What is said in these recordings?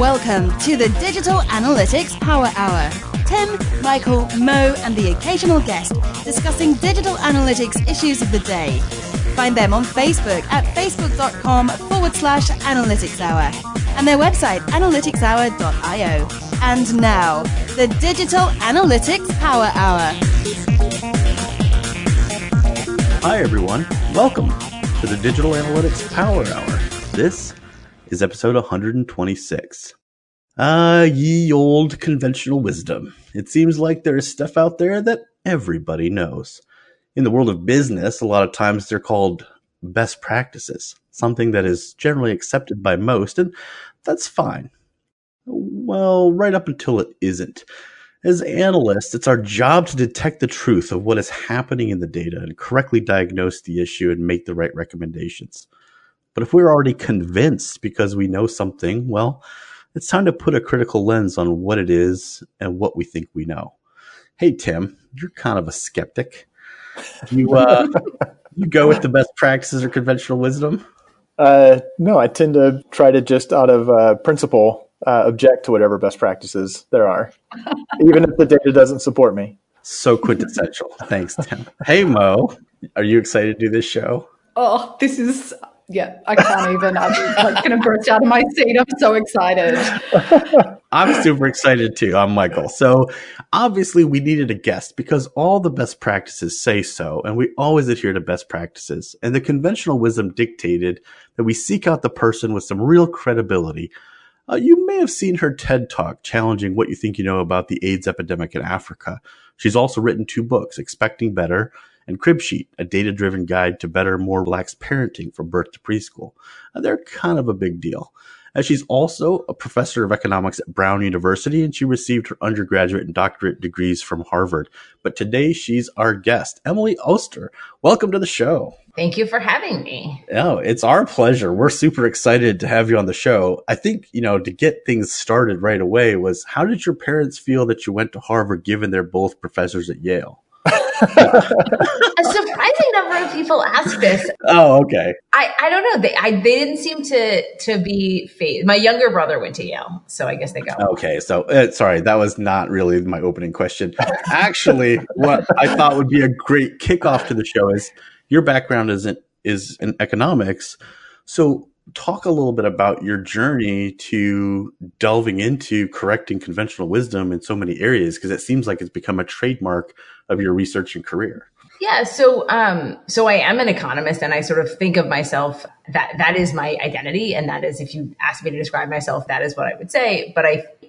Welcome to the Digital Analytics Power Hour. Tim, Michael, Mo, and the occasional guest discussing digital analytics issues of the day. Find them on Facebook at facebook.com/analytics hour and their website analyticshour.io. And now, the Digital Analytics Power Hour. Hi everyone, welcome to the Digital Analytics Power Hour. This is episode 126. Ye old conventional wisdom. It seems like there is stuff out there that everybody knows. In the world of business, a lot of times they're called best practices, something that is generally accepted by most, and that's fine. Well, right up until it isn't. As analysts, it's our job to detect the truth of what is happening in the data and correctly diagnose the issue and make the right recommendations. But if we're already convinced because we know something, well, it's time to put a critical lens on what it is and what we think we know. Hey, Tim, you're kind of a skeptic. You go with the best practices or conventional wisdom? No, I tend to try to just out of principle object to whatever best practices there are, even if the data doesn't support me. So quintessential. Thanks, Tim. Hey, Mo, are you excited to do this show? Oh, this is... Yeah, I can't even. I'm like going to burst out of my seat. I'm so excited. I'm super excited too. I'm Michael. So obviously we needed a guest because all the best practices say so, and we always adhere to best practices. And the conventional wisdom dictated that we seek out the person with some real credibility. You may have seen her TED Talk challenging what you think you know about the AIDS epidemic in Africa. She's also written 2 books, Expecting Better and Crib Sheet, a data-driven guide to better, more relaxed parenting from birth to preschool. They're kind of a big deal. She's also a professor of economics at Brown University, and she received her undergraduate and doctorate degrees from Harvard. But today, she's our guest, Emily Oster. Welcome to the show. Thank you for having me. Oh, it's our pleasure. We're super excited to have you on the show. I think, to get things started right away was, how did your parents feel that you went to Harvard, given they're both professors at Yale? A surprising number of people ask this. Oh, okay. I don't know. They didn't seem to be fazed. My younger brother went to Yale, so I guess they got. Okay, so sorry, that was not really my opening question. Actually, what I thought would be a great kickoff to the show is your background is in economics. So talk a little bit about your journey to delving into correcting conventional wisdom in so many areas, because it seems like it's become a trademark of your research and career. Yeah, so I am an economist, and I sort of think of myself that is my identity, and that is, if you ask me to describe myself, that is what I would say. But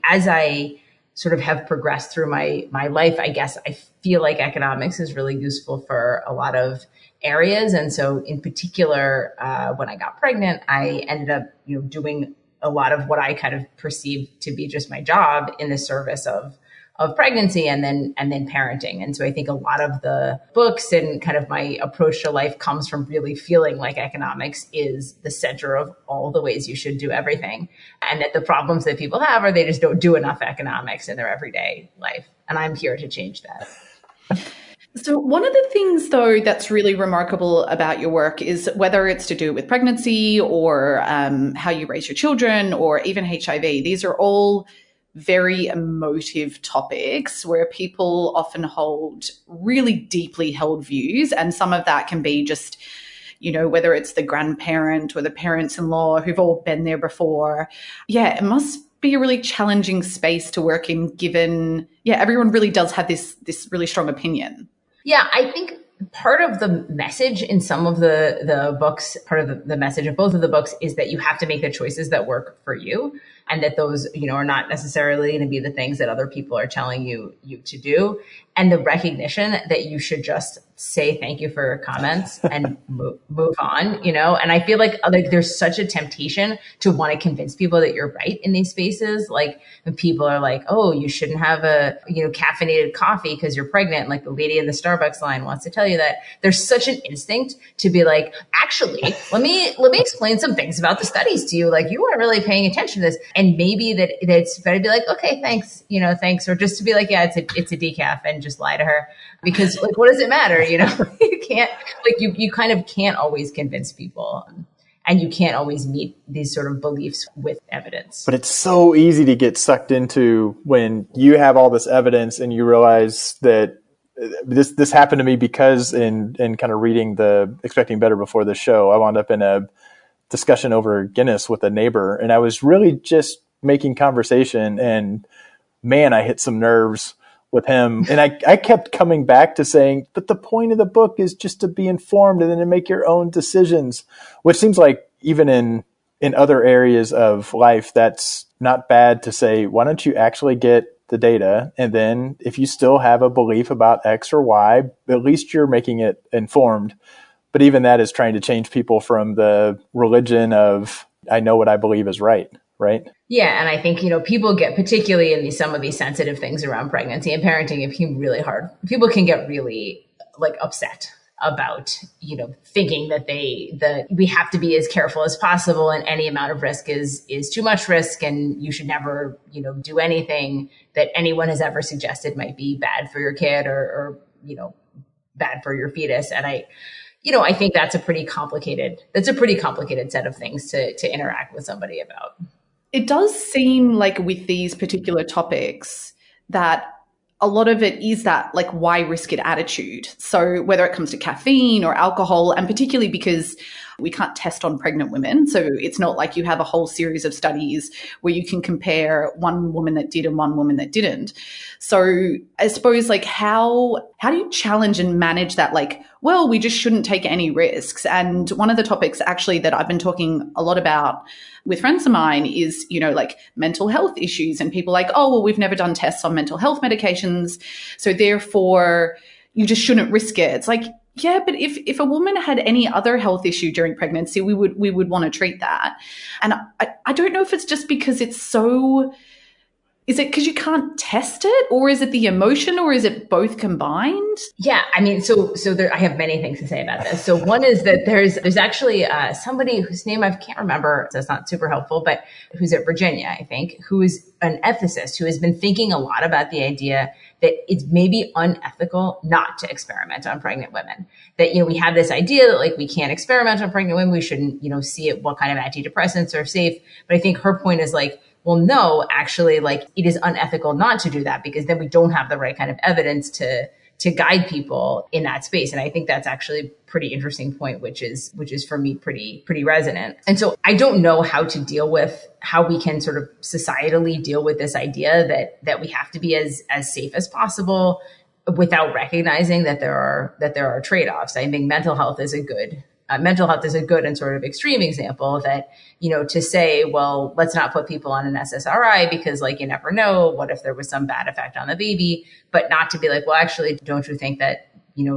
as I sort of have progressed through my life, I guess I feel like economics is really useful for a lot of areas. And so in particular, when I got pregnant, I ended up, doing a lot of what I kind of perceived to be just my job in the service of pregnancy and then parenting. And so I think a lot of the books and kind of my approach to life comes from really feeling like economics is the center of all the ways you should do everything. And that the problems that people have are they just don't do enough economics in their everyday life. And I'm here to change that. So one of the things, though, that's really remarkable about your work is whether it's to do with pregnancy or how you raise your children or even HIV. These are all very emotive topics where people often hold really deeply held views. And some of that can be just, whether it's the grandparent or the parents-in-law who've all been there before. Yeah, it must be a really challenging space to work in, given, everyone really does have this really strong opinion. Yeah, I think part of the message in some of the books, part of the message of both of the books is that you have to make the choices that work for you, and that those, are not necessarily going to be the things that other people are telling you to do. And the recognition that you should just say thank you for your comments and move on, And I feel like there's such a temptation to want to convince people that you're right in these spaces. Like when people are like, oh, you shouldn't have a, caffeinated coffee because you're pregnant. Like the lady in the Starbucks line wants to tell you that. There's such an instinct to be like, actually, let me explain some things about the studies to you. Like you weren't really paying attention to this. And maybe that's better to be like, okay, thanks, thanks. Or just to be like, yeah, it's a decaf, and just lie to her, because like, what does it matter? You can't, like, you kind of can't always convince people. And you can't always meet these sort of beliefs with evidence. But it's so easy to get sucked into when you have all this evidence and you realize that this happened to me because in kind of reading the Expecting Better before the show, I wound up in a discussion over Guinness with a neighbor, and I was really just making conversation, and man, I hit some nerves with him. And I kept coming back to saying, but the point of the book is just to be informed and then to make your own decisions, which seems like even in other areas of life, that's not bad to say, why don't you actually get the data? And then if you still have a belief about X or Y, at least you're making it informed. But even that is trying to change people from the religion of, I know what I believe is right. Right. Yeah. And I think, people get, particularly in some of these sensitive things around pregnancy and parenting, it can be really hard. People can get really upset about, thinking that we have to be as careful as possible, and any amount of risk is too much risk, and you should never, do anything that anyone has ever suggested might be bad for your kid or bad for your fetus. And I think that's a pretty complicated set of things to interact with somebody about. It does seem like with these particular topics that a lot of it is that why risk it attitude. So whether it comes to caffeine or alcohol, and particularly because we can't test on pregnant women. So it's not like you have a whole series of studies where you can compare one woman that did and one woman that didn't. So I suppose how do you challenge and manage that? We just shouldn't take any risks. And one of the topics actually that I've been talking a lot about with friends of mine is, mental health issues, and people we've never done tests on mental health medications, so therefore you just shouldn't risk it. It's yeah, but if a woman had any other health issue during pregnancy, we would want to treat that. And I don't know if it's just because it's so, is it because you can't test it, or is it the emotion, or is it both combined? Yeah, I mean, so there, I have many things to say about this. So one is that there's actually somebody whose name I can't remember, so it's not super helpful, but who's at Virginia, I think, who is an ethicist who has been thinking a lot about the idea that it's maybe unethical not to experiment on pregnant women. That, we have this idea that we can't experiment on pregnant women. We shouldn't, see what kind of antidepressants are safe. But I think her point is well, no, actually, it is unethical not to do that, because then we don't have the right kind of evidence to guide people in that space. And I think that's actually a pretty interesting point, which is for me pretty resonant. And so I don't know how we can sort of societally deal with this idea that we have to be as safe as possible without recognizing that there are trade-offs. I think mental health is a good and sort of extreme example that, to say, well, let's not put people on an SSRI because you never know, what if there was some bad effect on the baby, but not to be well, actually, don't you think that,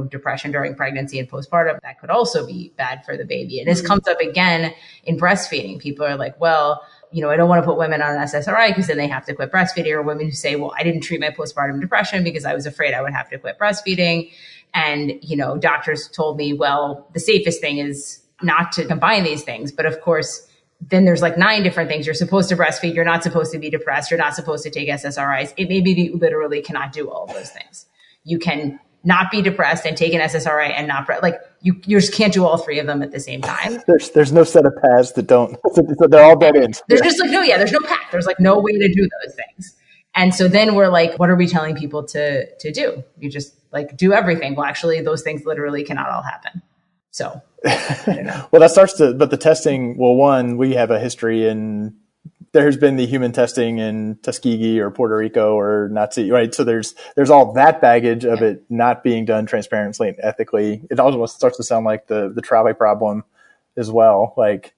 depression during pregnancy and postpartum, that could also be bad for the baby. And this comes up again in breastfeeding. People are well, I don't want to put women on an SSRI because then they have to quit breastfeeding, or women who say, well, I didn't treat my postpartum depression because I was afraid I would have to quit breastfeeding. And, doctors told me, well, the safest thing is not to combine these things. But of course, then there's 9 different things. You're supposed to breastfeed. You're not supposed to be depressed. You're not supposed to take SSRIs. It may be that you literally cannot do all of those things. You can not be depressed and take an SSRI and not, you just can't do all 3 of them at the same time. There's no set of paths that don't, they're all dead ends. There's just there's no path. There's no way to do those things. And so then we're what are we telling people to do? You just do everything. Well, actually, those things literally cannot all happen. So, I don't know. Well, but the testing, one, we have a history there's been the human testing in Tuskegee or Puerto Rico or Nazi, right? So there's all that baggage of it not being done transparently and ethically. It almost starts to sound like the trolley problem as well,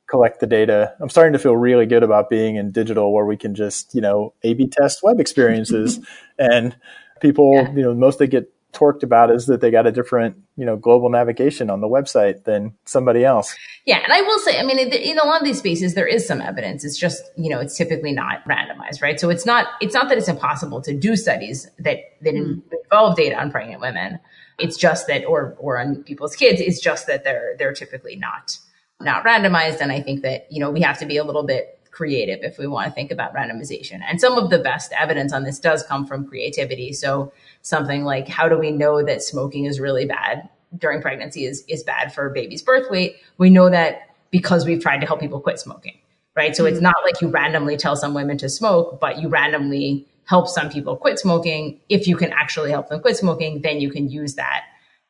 collect the data. I'm starting to feel really good about being in digital where we can just, A/B test web experiences and people, most they get torqued about is that they got a different, global navigation on the website than somebody else. Yeah. And I will say, in a lot of these spaces, there is some evidence. It's just, it's typically not randomized, right? So it's not that it's impossible to do studies that involve data on pregnant women. It's just that, or on people's kids, it's just that they're typically not randomized. And I think that, we have to be a little bit creative if we want to think about randomization. And some of the best evidence on this does come from creativity. So something like, how do we know that smoking is really bad during pregnancy is bad for a baby's birth weight? We know that because we've tried to help people quit smoking, right? So it's not like you randomly tell some women to smoke, but you randomly help some people quit smoking. If you can actually help them quit smoking, then you can use that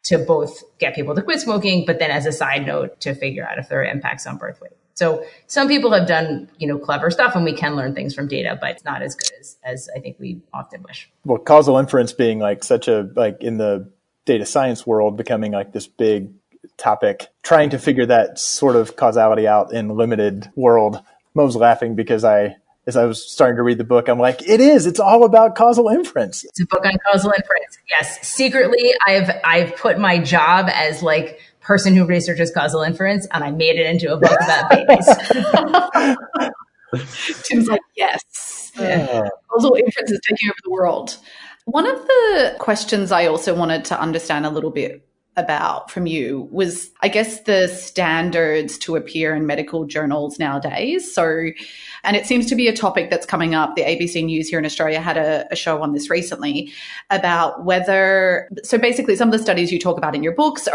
to both get people to quit smoking, but then as a side note to figure out if there are impacts on birth weight. So some people have done, clever stuff, and we can learn things from data, but it's not as good as I think we often wish. Well, causal inference being like such a, like in the data science world, becoming like this big topic, trying to figure that sort of causality out in limited world. Mo's laughing because as I was starting to read the book, I'm like, it's all about causal inference. It's a book on causal inference. Yes. Secretly, I've put my job as like person who researches causal inference, and I made it into a book about babies. Tim's like, yes. Causal inference is taking over the world. One of the questions I also wanted to understand a little bit about from you was, I guess, the standards to appear in medical journals nowadays. So, and it seems to be a topic that's coming up. The ABC News here in Australia had a show on this recently about whether, so basically some of the studies you talk about in your books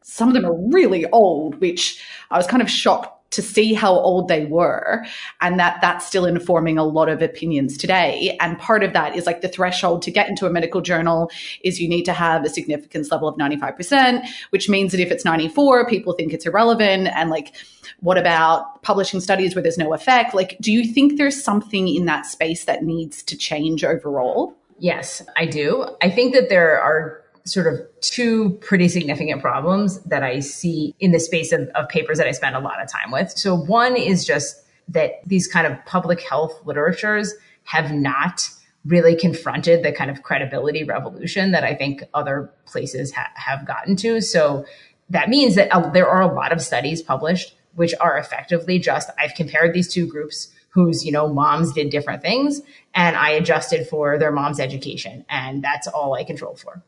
some of them are really old, which I was kind of shocked to see how old they were, and that's still informing a lot of opinions today. And part of that is like the threshold to get into a medical journal is you need to have a significance level of 95%, which means that if it's 94, people think it's irrelevant. And like, what about publishing studies where there's no effect? Like, do you think there's something in that space that needs to change overall? Yes, I do. I think that there are sort of two pretty significant problems that I see in the space of papers that I spend a lot of time with. So one is just that these kind of public health literatures have not really confronted the kind of credibility revolution that I think other places have gotten to. So that means that there are a lot of studies published which are effectively just, I've compared these two groups whose, moms did different things, and I adjusted for their mom's education, and that's all I controlled for.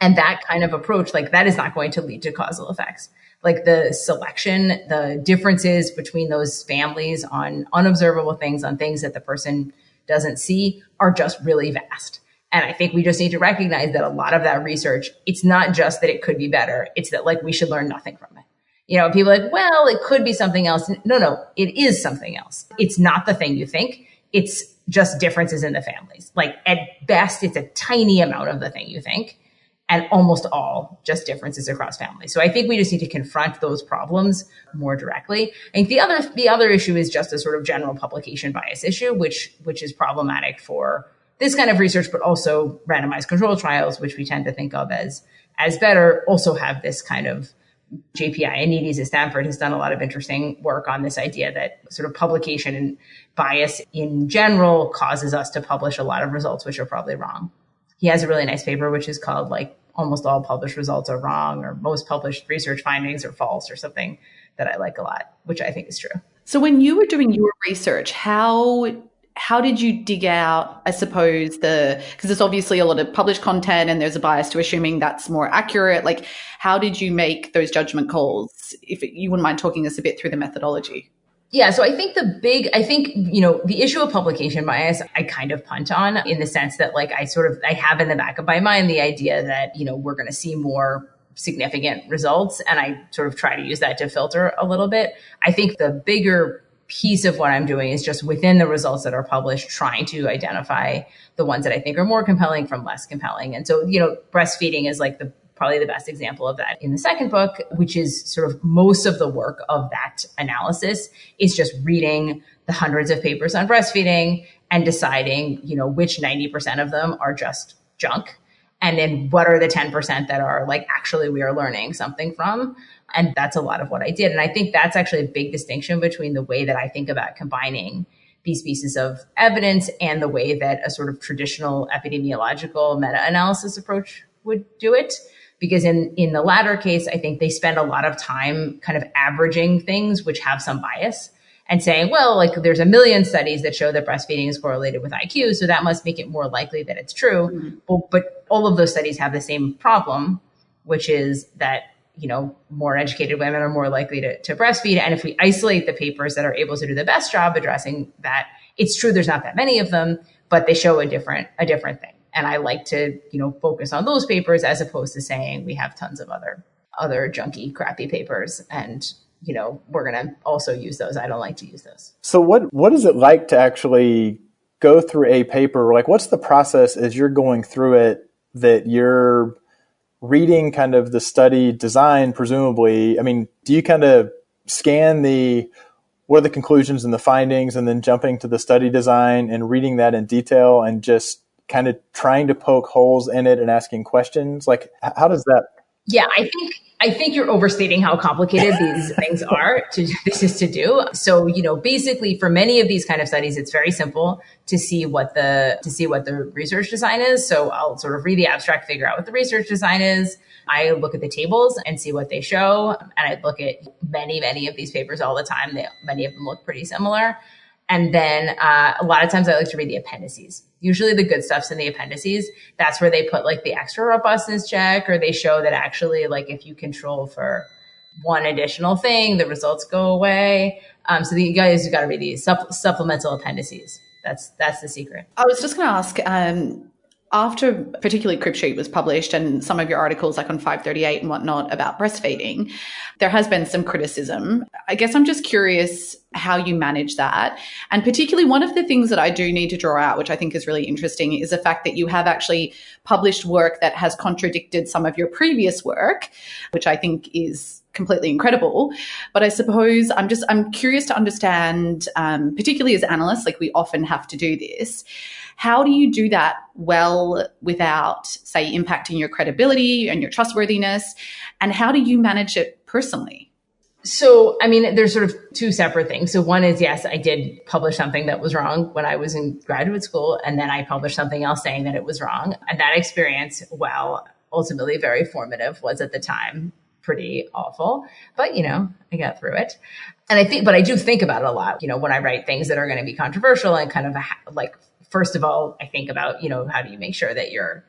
And that kind of approach, like that is not going to lead to causal effects. Like the selection, the differences between those families on unobservable things, on things that the person doesn't see, are just really vast. And I think we just need to recognize that a lot of that research, it's not just that it could be better. It's that like we should learn nothing from it. People are like, well, it could be something else. No, it is something else. It's not the thing you think. It's just differences in the families. Like at best, it's a tiny amount of the thing you think. And almost all just differences across families. So I think we just need to confront those problems more directly. I think the other issue is just a sort of general publication bias issue, which is problematic for this kind of research, but also randomized control trials, which we tend to think of as better, also have this kind of JPI. Anides at Stanford has done a lot of interesting work on this idea that sort of publication and bias in general causes us to publish a lot of results which are probably wrong. He has a really nice paper, which is called like almost all published results are wrong, or most published research findings are false, or something that I like a lot, which I think is true. So when you were doing your research, how did you dig out, I suppose, because there's obviously a lot of published content and there's a bias to assuming that's more accurate. Like, how did you make those judgment calls? If you wouldn't mind talking us a bit through the methodology. Yeah. So I think the issue of publication bias, I kind of punt on, in the sense that like I have in the back of my mind the idea that, we're going to see more significant results. And I sort of try to use that to filter a little bit. I think the bigger piece of what I'm doing is just within the results that are published, trying to identify the ones that I think are more compelling from less compelling. And so, breastfeeding is like probably the best example of that in the second book, which is sort of most of the work of that analysis is just reading the hundreds of papers on breastfeeding and deciding, which 90% of them are just junk. And then what are the 10% that are like, actually, we are learning something from. And that's a lot of what I did. And I think that's actually a big distinction between the way that I think about combining these pieces of evidence and the way that a sort of traditional epidemiological meta-analysis approach would do it. Because in the latter case, I think they spend a lot of time kind of averaging things which have some bias and saying, well, like there's 1 million studies that show that breastfeeding is correlated with IQ, so that must make it more likely that it's true. Mm-hmm. But all of those studies have the same problem, which is that, more educated women are more likely to breastfeed. And if we isolate the papers that are able to do the best job addressing that, it's true there's not that many of them, but they show a different thing. And I like to, focus on those papers as opposed to saying we have tons of other junky, crappy papers. And we're going to also use those. I don't like to use those. So what is it like to actually go through a paper? Like, what's the process as you're going through it, that you're reading kind of the study design, presumably? I mean, do you kind of scan what are the conclusions and the findings, and then jumping to the study design and reading that in detail and just kind of trying to poke holes in it and asking questions? Like, how does that? Yeah, I think you're overstating how complicated these things are this is to do. So, basically for many of these kind of studies, it's very simple to see what the research design is. So I'll sort of read the abstract, figure out what the research design is. I look at the tables and see what they show. And I look at many of these papers all the time. Many of them look pretty similar. And then a lot of times I like to read the appendices. Usually the good stuff's in the appendices. That's where they put like the extra robustness check, or they show that actually like if you control for one additional thing, the results go away. So you guys got to read these supplemental appendices. That's the secret. I was just going to ask, after particularly Cribsheet was published and some of your articles like on 538 and whatnot about breastfeeding, there has been some criticism. I guess I'm just curious how you manage that. And particularly one of the things that I do need to draw out, which I think is really interesting, is the fact that you have actually published work that has contradicted some of your previous work, which I think is completely incredible. But I suppose I'm curious to understand, particularly as analysts, like we often have to do this. How do you do that well without, say, impacting your credibility and your trustworthiness? And how do you manage it personally? So, I mean, there's sort of two separate things. So one is, yes, I did publish something that was wrong when I was in graduate school. And then I published something else saying that it was wrong. And that experience, while ultimately very formative, was at the time pretty awful. But, I got through it. And I do think about it a lot, when I write things that are going to be controversial and kind of like, first of all, I think about, how do you make sure that you're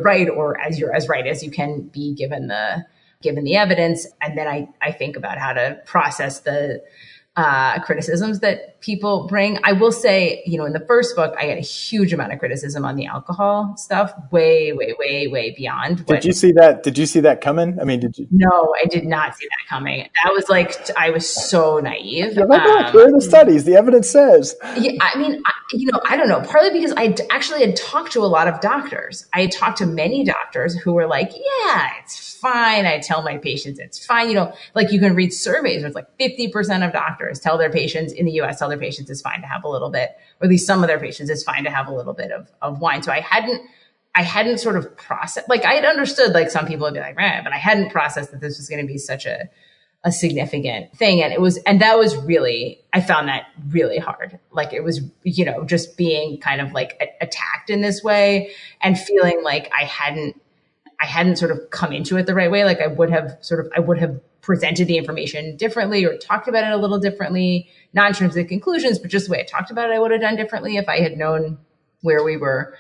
right, or you're as right as you can be given the evidence. And then I think about how to process the criticisms that people bring. I will say, in the first book, I had a huge amount of criticism on the alcohol stuff, way beyond. Did you see that? Did you see that coming? I mean, did you? No, I did not see that coming. That was like, I was so naive. Yeah, look, here are the studies. The evidence says. Yeah, I mean, I don't know. Partly because I actually had talked to a lot of doctors. I had talked to many doctors who were like, yeah, it's fine. I tell my patients it's fine. Like you can read surveys where it's like 50% of doctors tell their patients in the US, tell their patients it's fine to have a little bit, or at least some of their patients it's fine to have a little bit of wine. So I hadn't sort of processed, like I had understood, like some people would be like, but I hadn't processed that this was going to be such a significant thing. And that was really, I found that really hard. Like it was, just being kind of like attacked in this way and feeling like I hadn't sort of come into it the right way. Like I would have presented the information differently or talked about it a little differently, not in terms of the conclusions, but just the way I talked about it, I would have done differently if I had known where we were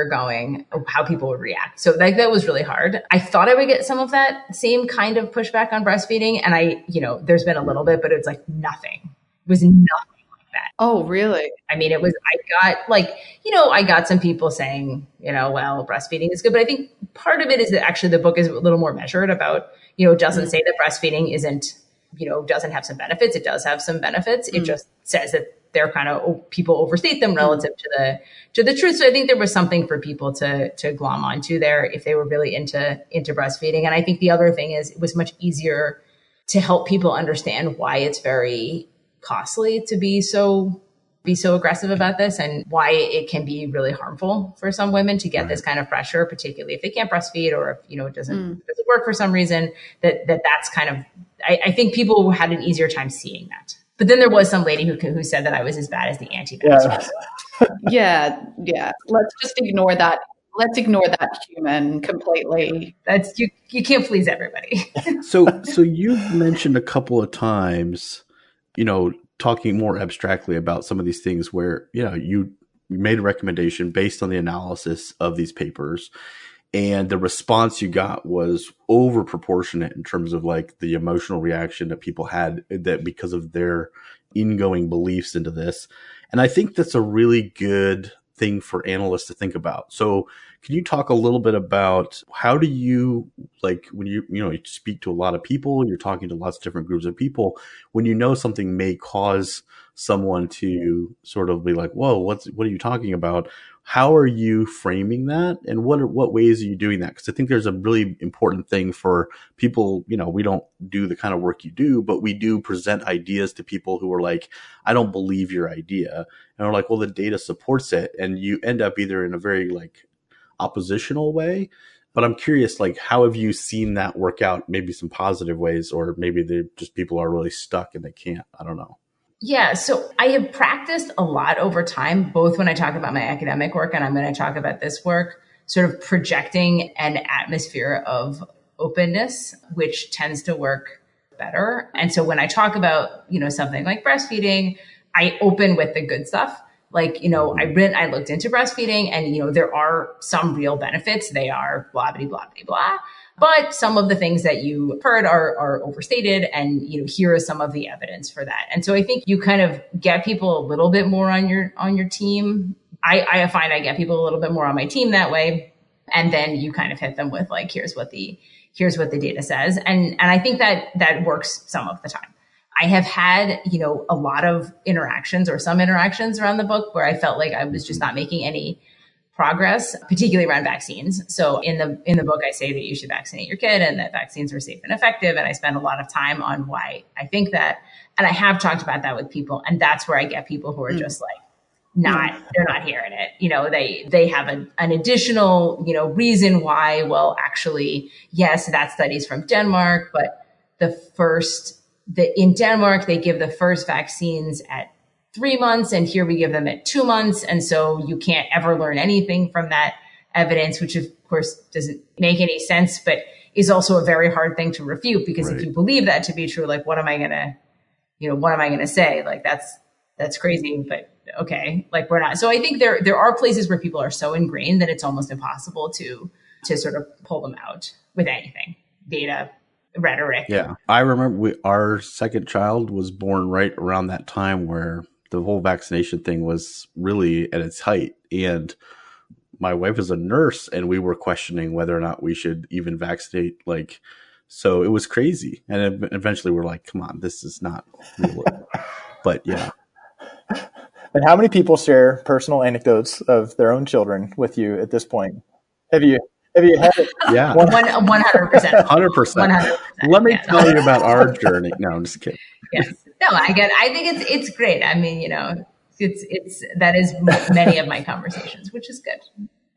going, how people would react. So that was really hard. I thought I would get some of that same kind of pushback on breastfeeding. And there's been a little bit, but it's like nothing. It was nothing like that. Oh, really? I mean, I got some people saying, well, breastfeeding is good. But I think part of it is that actually the book is a little more measured about, it doesn't say that breastfeeding doesn't have some benefits. It does have some benefits. It just says that they're kind of, people overstate them relative to the truth. So I think there was something for people to glom onto there if they were really into breastfeeding. And I think the other thing is it was much easier to help people understand why it's very costly to be so aggressive about this, and why it can be really harmful for some women to get this kind of pressure, particularly if they can't breastfeed or if, it doesn't work for some reason, that's kind of, I think people had an easier time seeing that. But then there was some lady who said that I was as bad as the anti-vaxxers. Yeah. Let's just ignore that. Let's ignore that human completely. That's you can't please everybody. So you've mentioned a couple of times, talking more abstractly about some of these things where, you made a recommendation based on the analysis of these papers, and the response you got was over proportionate in terms of like the emotional reaction that people had that because of their ingoing beliefs into this. And I think that's a really good thing for analysts to think about. So can you talk a little bit about how do you, like, when you speak to a lot of people, you're talking to lots of different groups of people, when you know something may cause someone to sort of be like, whoa, what are you talking about? How are you framing that? And what ways are you doing that? Because I think there's a really important thing for people, we don't do the kind of work you do, but we do present ideas to people who are like, I don't believe your idea. And we're like, well, the data supports it. And you end up either in a very like oppositional way. But I'm curious, like, how have you seen that work out? Maybe some positive ways, or maybe they're just people are really stuck and they can't. I don't know. Yeah, so I have practiced a lot over time, both when I talk about my academic work and I'm going to talk about this work, sort of projecting an atmosphere of openness, which tends to work better. And so when I talk about, something like breastfeeding, I open with the good stuff. Like, I looked into breastfeeding and, there are some real benefits. They are blah, blah, blah, blah, blah. But some of the things that you heard are overstated, and here is some of the evidence for that. And so I think you kind of get people a little bit more on your team. I find I get people a little bit more on my team that way, and then you kind of hit them with like, here's what the data says, and I think that works some of the time. I have had a lot of interactions or some interactions around the book where I felt like I was just not making any progress, particularly around vaccines. So in the book, I say that you should vaccinate your kid and that vaccines are safe and effective. And I spend a lot of time on why I think that. And I have talked about that with people. And that's where I get people who are just like, they're not hearing it. They have an additional, reason why, well, actually, yes, that study's from Denmark, but in Denmark, they give the first vaccines at 3 months, and here we give them at 2 months. And so you can't ever learn anything from that evidence, which of course doesn't make any sense, but is also a very hard thing to refute, because if you believe that to be true, like, what am I going to say? Like, that's crazy, but okay, like, we're not. So I think there are places where people are so ingrained that it's almost impossible to sort of pull them out with anything, data, rhetoric. Yeah. I remember our second child was born right around that time where the whole vaccination thing was really at its height. And my wife is a nurse, and we were questioning whether or not we should even vaccinate. Like, so it was crazy. And eventually we're like, come on, this is not real. But yeah. And how many people share personal anecdotes of their own children with you at this point? Have you had it? Yeah. 100%. 100%. Let me tell you about our journey. No, I'm just kidding. Yes. No, I think it's great. I mean, that is many of my conversations, which is good.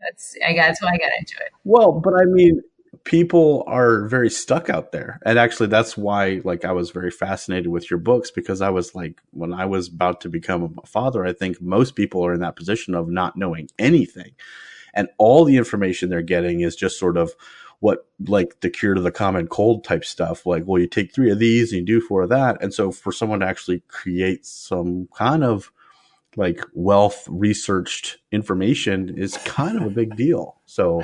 That's why I got into it. Well, but I mean, people are very stuck out there. And actually that's why, like, I was very fascinated with your books, because I was like, when I was about to become a father, I think most people are in that position of not knowing anything. And all the information they're getting is just sort of what, like, the cure to the common cold type stuff. Like, well, you take 3 of these and you do 4 of that. And so for someone to actually create some kind of like wealth researched information is kind of a big deal. So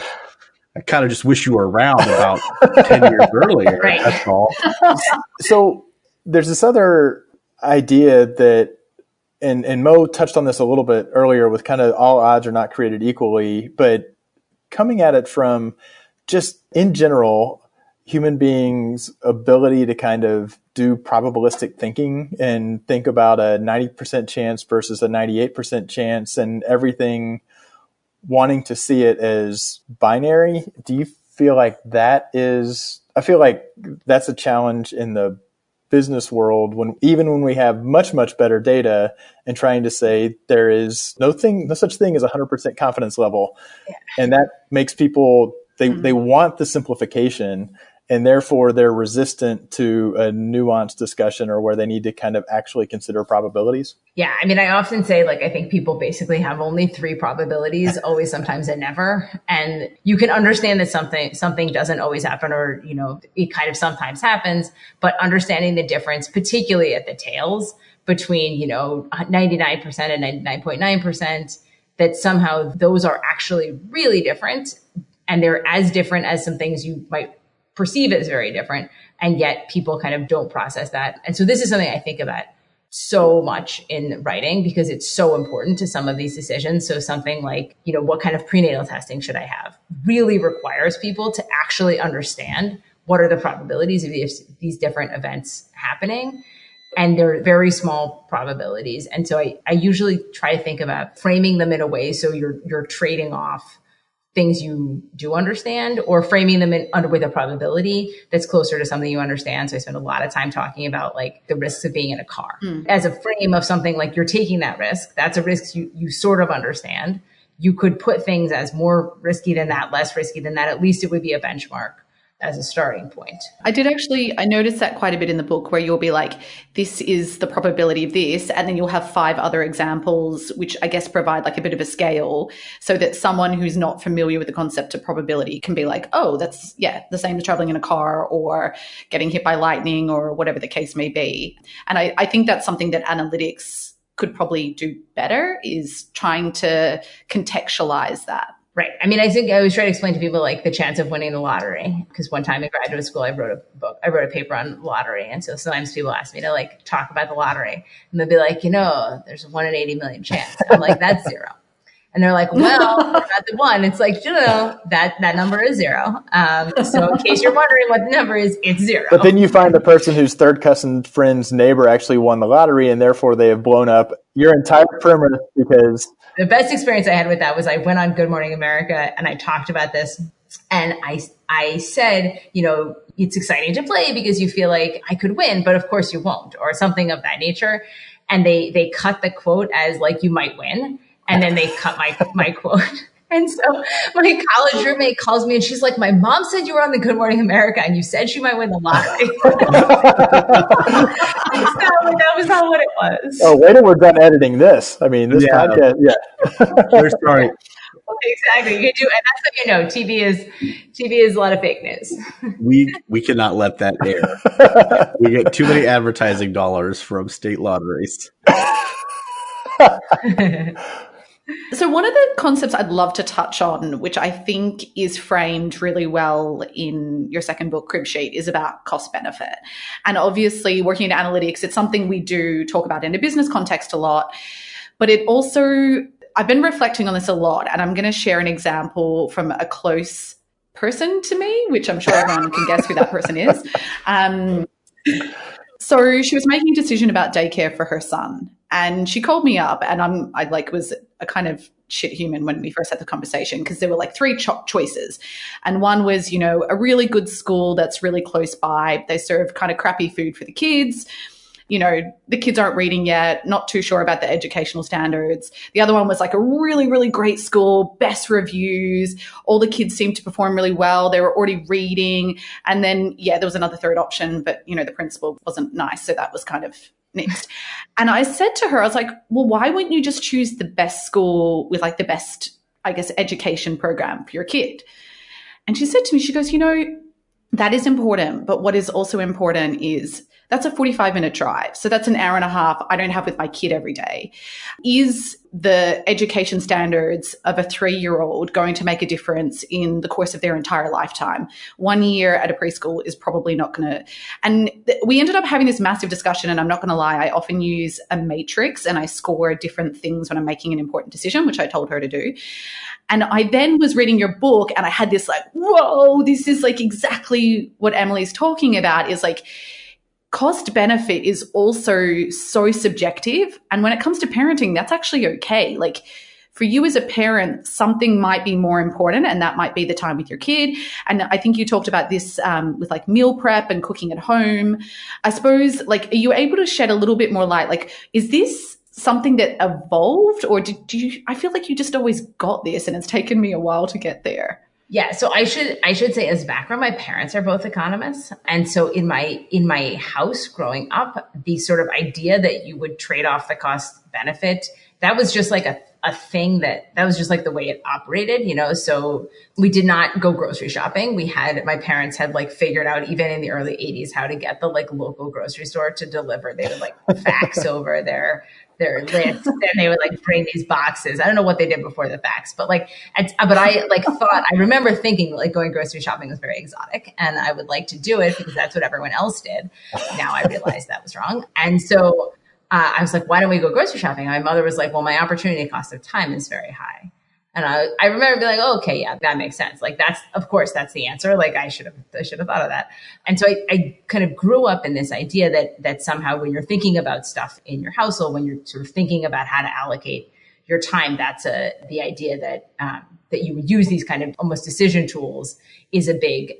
I kind of just wish you were around about 10 years earlier. Right. That's all. So there's this other idea that, and Mo touched on this a little bit earlier, with kind of all odds are not created equally, but coming at it from just in general, human beings' ability to kind of do probabilistic thinking and think about a 90% chance versus a 98% chance, and everything wanting to see it as binary. Do you feel like I feel like that's a challenge in the business world, even when we have much, much better data, and trying to say there is no such thing as 100% confidence level. Yeah. And that makes people, they want the simplification, and therefore they're resistant to a nuanced discussion, or where they need to kind of actually consider probabilities. Yeah. I mean, I often say, like, I think people basically have only 3 probabilities, always, sometimes, and never. And you can understand that something doesn't always happen, or, it kind of sometimes happens, but understanding the difference, particularly at the tails between, 99% and 99.9%, that somehow those are actually really different. And they're as different as some things you might perceive as very different. And yet people kind of don't process that. And so this is something I think about so much in writing because it's so important to some of these decisions. So something like, what kind of prenatal testing should I have really requires people to actually understand what are the probabilities of these different events happening. And they're very small probabilities. And so I usually try to think about framing them in a way so you're trading off things you do understand or framing them with a probability that's closer to something you understand. So I spend a lot of time talking about like the risks of being in a car as a frame of something like you're taking that risk. That's a risk you sort of understand. You could put things as more risky than that, less risky than that. At least it would be a benchmark as a starting point. I noticed that quite a bit in the book where you'll be like, this is the probability of this. And then you'll have 5 other examples, which I guess provide like a bit of a scale so that someone who's not familiar with the concept of probability can be like, oh, that's the same as traveling in a car or getting hit by lightning or whatever the case may be. And I think that's something that analytics could probably do better, is trying to contextualize that. Right. I mean, I think I always try to explain to people like the chance of winning the lottery, because one time in graduate school, I wrote a paper on lottery. And so sometimes people ask me to like talk about the lottery and they'll be like, there's a 1 in 80 million chance. I'm like, that's 0. And they're like, well, what about the 1? It's like, that number is 0. So in case you're wondering what the number is, it's 0. But then you find the person whose third cousin friend's neighbor actually won the lottery and therefore they have blown up your entire premise because... The best experience I had with that was I went on Good Morning America and I talked about this. And I said, it's exciting to play because you feel like I could win, but of course you won't, or something of that nature. And they cut the quote as like, you might win. And then they cut my quote. And so my college roommate calls me and she's like, my mom said you were on the Good Morning America and you said she might win the lottery. That was not what it was. Oh, wait till we're done editing this. I mean, this podcast, We're sorry. Exactly. You do, and that's how TV is a lot of fake news. We cannot let that air. We get too many advertising dollars from state lotteries. So one of the concepts I'd love to touch on, which I think is framed really well in your second book, Crib Sheet, is about cost benefit. And obviously working in analytics, it's something we do talk about in a business context a lot, but it also, I've been reflecting on this a lot, and I'm going to share an example from a close person to me, which I'm sure everyone can guess who that person is. So she was making a decision about daycare for her son. And she called me up, and I was a kind of shit human when we first had the conversation, because there were like 3 choices. And one was, a really good school that's really close by. They serve kind of crappy food for the kids. The kids aren't reading yet, not too sure about the educational standards. The other one was like a really, really great school, best reviews. All the kids seemed to perform really well. They were already reading. And then, there was another third option, but, the principal wasn't nice. So that was kind of next. And I said to her, I was like, well, why wouldn't you just choose the best school with like the best, I guess, education program for your kid? And she said to me, she goes, that is important. But what is also important is that's a 45-minute drive. So that's an hour and a half I don't have with my kid every day. Is the education standards of a 3-year-old going to make a difference in the course of their entire lifetime? 1 year at a preschool is probably not going to. And we ended up having this massive discussion, and I'm not going to lie, I often use a matrix and I score different things when I'm making an important decision, which I told her to do. And I then was reading your book and I had this like, whoa, this is like exactly what Emily's talking about, is like, cost benefit is also so subjective. And when it comes to parenting, that's actually okay. Like for you as a parent, something might be more important, and that might be the time with your kid. And I think you talked about this with like meal prep and cooking at home. I suppose, like, are you able to shed a little bit more light? Like, is this something that evolved, or do you, I feel like you just always got this and it's taken me a while to get there? Yeah. So I should say, as background, my parents are both economists. And so in my house growing up, the sort of idea that you would trade off the cost benefit, that was just like a thing that was just like the way it operated, so we did not go grocery shopping. My parents had like figured out, even in the early 80s, how to get the like local grocery store to deliver. They would like fax over their list, and they would like bring these boxes. I don't know what they did before the fax, but I remember thinking like going grocery shopping was very exotic and I would like to do it because that's what everyone else did. Now I realize that was wrong. And so I was like, why don't we go grocery shopping? And my mother was like, well, my opportunity cost of time is very high. And I remember being like, oh, okay, yeah, that makes sense. Like of course, that's the answer. Like I should have thought of that. And so I kind of grew up in this idea that somehow when you're thinking about stuff in your household, when you're sort of thinking about how to allocate your time, that's the idea that you would use these kind of almost decision tools is a big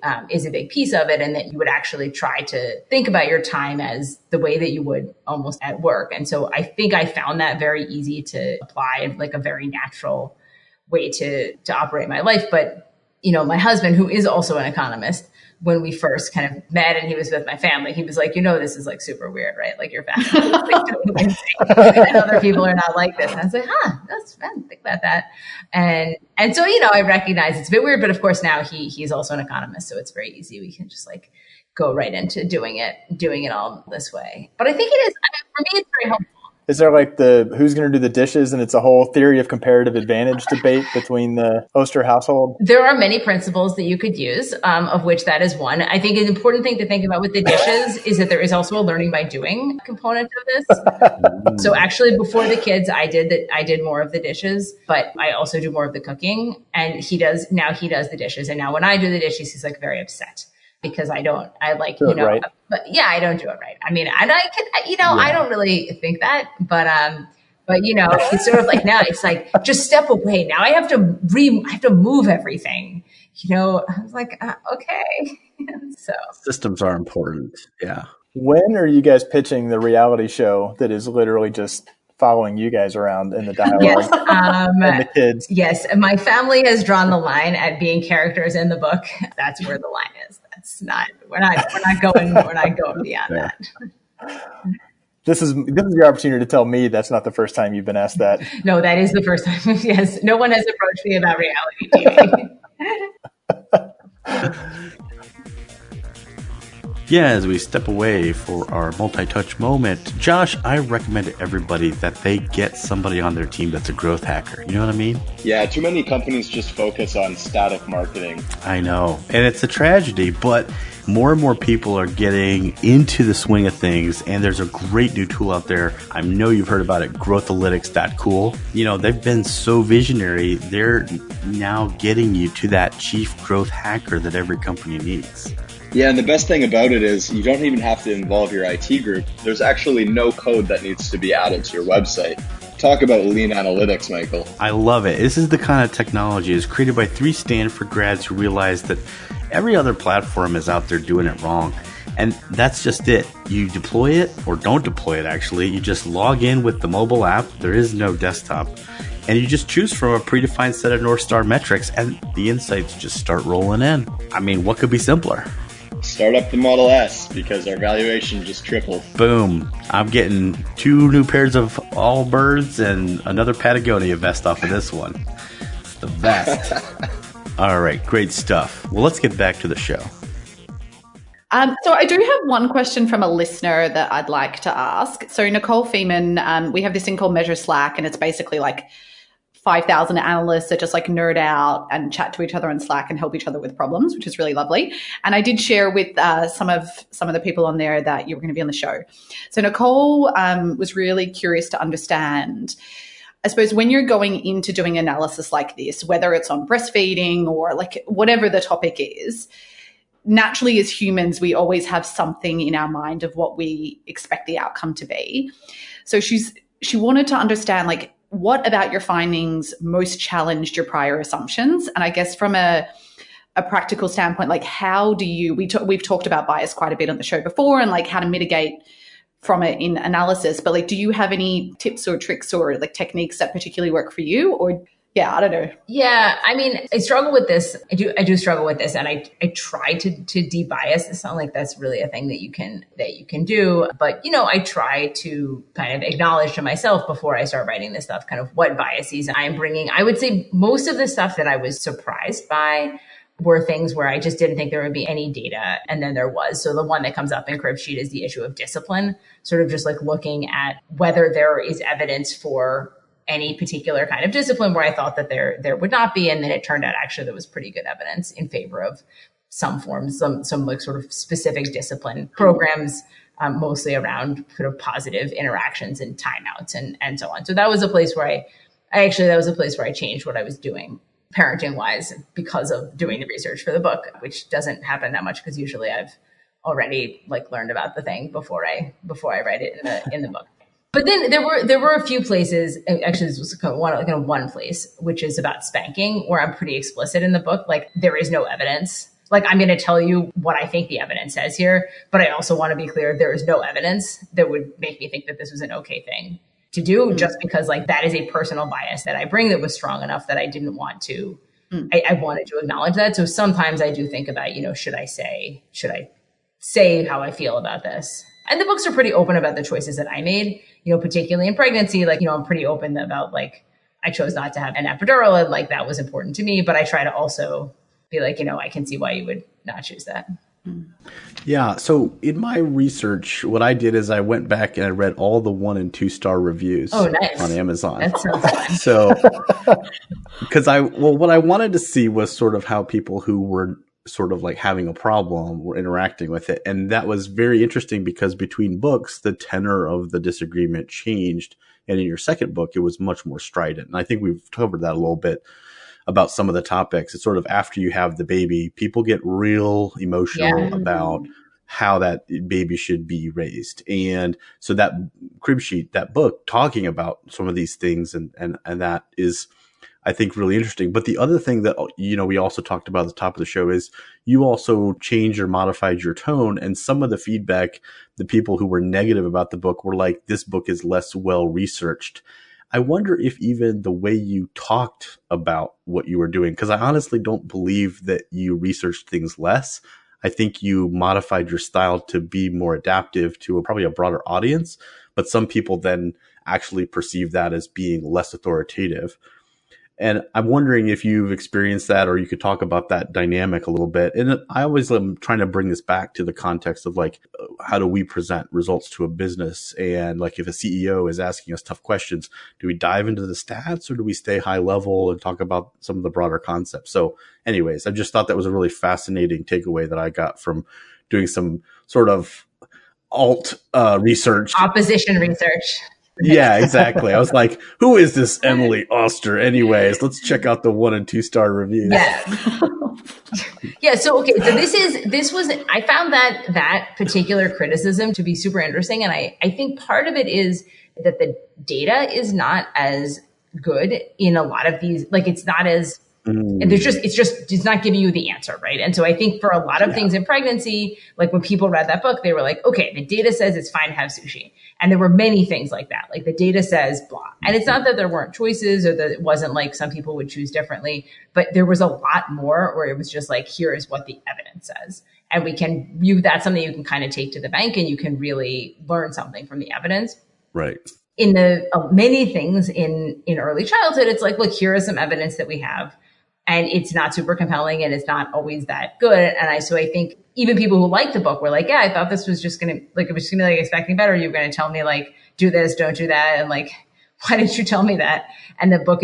piece of it. And that you would actually try to think about your time as the way that you would almost at work. And so I think I found that very easy to apply and like a very natural way to operate my life. But, my husband, who is also an economist, when we first kind of met and he was with my family, he was like, this is like super weird, right? Like your family is like totally insane. And other people are not like this. And I was like, that's fun. Think about that. And so, I recognize it's a bit weird, but of course now he's also an economist. So it's very easy. We can just like go right into doing it all this way. But I think it is, for me, it's very helpful. Is there like who's going to do the dishes, and it's a whole theory of comparative advantage debate between the Oster household? There are many principles that you could use, of which that is one. I think an important thing to think about with the dishes is that there is also a learning by doing component of this. So actually, before the kids, I did more of the dishes, but I also do more of the cooking. And he does the dishes. And now when I do the dishes, he's like very upset. Because I don't right. But yeah, I don't do it right. I mean, and I can, I don't really think that, but it's sort of like now it's like, just step away. Now I have to move everything, I was like, okay. So systems are important. Yeah. When are you guys pitching the reality show that is literally just following you guys around in the dialogue? Yes, and the kids. Yes. My family has drawn the line at being characters in the book. That's where the line is. We're not going beyond that. This is your opportunity to tell me that's not the first time you've been asked that. No, that is the first time. Yes. No one has approached me about reality TV. Yeah, as we step away for our multi-touch moment, Josh, I recommend to everybody that they get somebody on their team that's a growth hacker. You know what I mean? Yeah, too many companies just focus on static marketing. I know, and it's a tragedy, but more and more people are getting into the swing of things, and there's a great new tool out there. I know you've heard about it, growthalytics.cool. They've been so visionary, they're now getting you to that chief growth hacker that every company needs. Yeah, and the best thing about it is you don't even have to involve your IT group. There's actually no code that needs to be added to your website. Talk about lean analytics, Michael. I love it. This is the kind of technology is created by 3 Stanford grads who realize that every other platform is out there doing it wrong. And that's just it. You deploy it or don't deploy it, actually. You just log in with the mobile app. There is no desktop. And you just choose from a predefined set of North Star metrics, and the insights just start rolling in. I mean, what could be simpler? Start up the Model S because our valuation just tripled. Boom. I'm getting 2 new pairs of Allbirds and another Patagonia vest off of this one. It's the best. All right, great stuff. Well, let's get back to the show. So I do have one question from a listener that I'd like to ask. So Nicole Feeman, we have this thing called Measure Slack, and it's basically like 5,000 analysts that just like nerd out and chat to each other on Slack and help each other with problems, which is really lovely. And I did share with some of the people on there that you were going to be on the show. So Nicole was really curious to understand, I suppose, when you're going into doing analysis like this, whether it's on breastfeeding or like whatever the topic is, naturally as humans, we always have something in our mind of what we expect the outcome to be. So she wanted to understand, like, what about your findings most challenged your prior assumptions? And I guess from a practical standpoint, like how do you, we've talked about bias quite a bit on the show before and like how to mitigate from it in analysis, but like, do you have any tips or tricks or like techniques that particularly work for you? Or yeah, I don't know. Yeah, I mean, I struggle with this. I do struggle with this, and I try to debias. It's not like that's really a thing that you can do, but I try to kind of acknowledge to myself before I start writing this stuff, kind of what biases I'm bringing. I would say most of the stuff that I was surprised by were things where I just didn't think there would be any data, and then there was. So the one that comes up in crib sheet is the issue of discipline, sort of just like looking at whether there is evidence for any particular kind of discipline where I thought that there would not be. And then it turned out actually there was pretty good evidence in favor of some forms, some like sort of specific discipline programs mostly around sort of positive interactions and timeouts and so on. So that was a place where that was a place where I changed what I was doing parenting wise because of doing the research for the book, which doesn't happen that much because usually I've already learned about the thing before I write it in the book. But then there were a few places, actually this was one place, which is about spanking, where I'm pretty explicit in the book. There is no evidence. I'm going to tell you what I think the evidence says here, but I also want to be clear, there is no evidence that would make me think that this was an okay thing to do, just because that is a personal bias that I bring that was strong enough that I didn't want to, I wanted to acknowledge that. So sometimes I do think about, should I say how I feel about this? And the books are pretty open about the choices that I made, particularly in pregnancy. I'm pretty open about I chose not to have an epidural and that was important to me, but I try to also be I can see why you would not choose that. Yeah. So in my research, what I did is I went back and I read all the 1 and 2 star reviews on Amazon. That sounds fun. So, because what I wanted to see was sort of how people who were sort of having a problem were interacting with it. And that was very interesting because between books, the tenor of the disagreement changed. And in your second book, it was much more strident. And I think we've covered that a little bit about some of the topics. It's sort of after you have the baby, people get real emotional about how that baby should be raised. And so that crib sheet, that book talking about some of these things and that is, I think, really interesting. But the other thing that, we also talked about at the top of the show is you also changed or modified your tone. And some of the feedback, the people who were negative about the book were like, this book is less well researched. I wonder if even the way you talked about what you were doing, because I honestly don't believe that you researched things less. I think you modified your style to be more adaptive to probably a broader audience. But some people then actually perceive that as being less authoritative. And I'm wondering if you've experienced that, or you could talk about that dynamic a little bit. And I always am trying to bring this back to the context of how do we present results to a business? And if a CEO is asking us tough questions, do we dive into the stats or do we stay high level and talk about some of the broader concepts? So anyways, I just thought that was a really fascinating takeaway that I got from doing some sort of research. Opposition research. Yeah, exactly. I was like, who is this Emily Oster? Anyways, let's check out the 1 and 2 star reviews. Yeah. Yeah. So, okay. So I found that particular criticism to be super interesting. And I think part of it is that the data is not as good in a lot of these, it's not as, and it's not giving you the answer, right? And so I think for a lot of things in pregnancy, when people read that book, they were like, okay, the data says it's fine to have sushi. And there were many things like that. The data says blah. And it's not that there weren't choices or that it wasn't some people would choose differently, but there was a lot more where it was just here is what the evidence says. And that's something you can kind of take to the bank and you can really learn something from the evidence. Right. In the many things in early childhood, it's look, here is some evidence that we have. And it's not super compelling and it's not always that good. And so I think even people who like the book were like, yeah, I thought this was just going to it was just going to be expecting better. You were going to tell me do this, don't do that. And why didn't you tell me that? And the book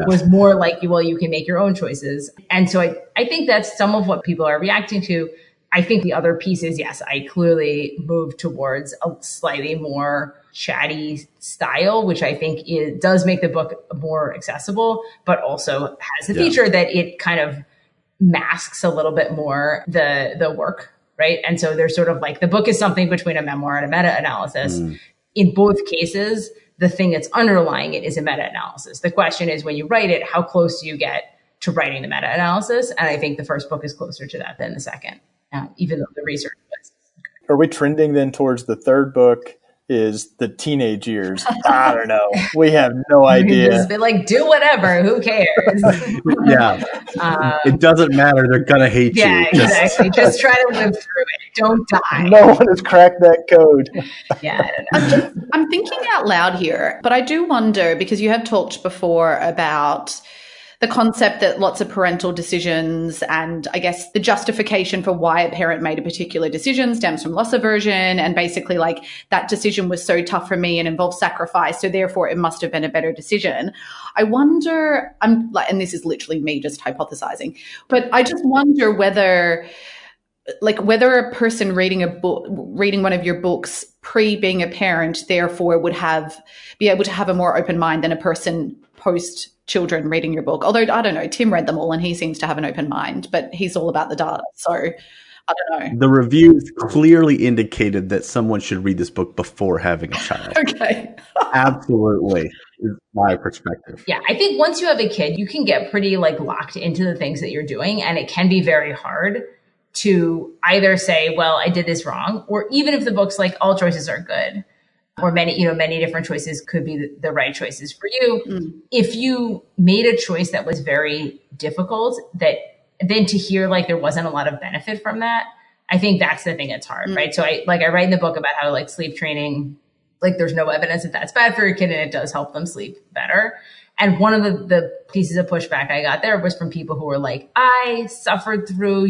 was more well, you can make your own choices. And so I think that's some of what people are reacting to. I think the other piece is, yes, I clearly moved towards a slightly more chatty style, which I think does make the book more accessible, but also has the feature that it kind of masks a little bit more the work, right? And so there's sort of the book is something between a memoir and a meta-analysis. In both cases, the thing that's underlying it is a meta-analysis. The question is, when you write it, how close do you get to writing the meta-analysis? And I think the first book is closer to that than the second, even though the research was. Are we trending then towards the third book is the teenage years? I don't know. We have no idea. Just be do whatever. Who cares? Yeah. It doesn't matter. They're going to hate you. Yeah, exactly. Just try to live through it. Don't die. No one has cracked that code. Yeah, I don't know. I'm thinking out loud here, but I do wonder, because you have talked before about the concept that lots of parental decisions and I guess the justification for why a parent made a particular decision stems from loss aversion. And basically that decision was so tough for me and involved sacrifice. So therefore it must have been a better decision. I wonder, and this is literally me just hypothesizing, but I just wonder whether like whether a person reading a book, reading one of your books pre being a parent, therefore would be able to have a more open mind than a person post children reading your book. Although I don't know, Tim read them all and he seems to have an open mind, but he's all about the data. So I don't know. The reviews clearly indicated that someone should read this book before having a child. Okay. Absolutely, is my perspective. Yeah, I think once you have a kid, you can get pretty like locked into the things that you're doing, and it can be very hard to either say, well, I did this wrong, or even if the book's like all choices are good, or many different choices could be the right choices for you. If you made a choice that was very difficult, that then to hear like there wasn't a lot of benefit from that, I think that's the thing that's hard, right? So I write in the book about how like sleep training, like there's no evidence that that's bad for your kid and it does help them sleep better. And one of the pieces of pushback I got there was from people who were like, I suffered through,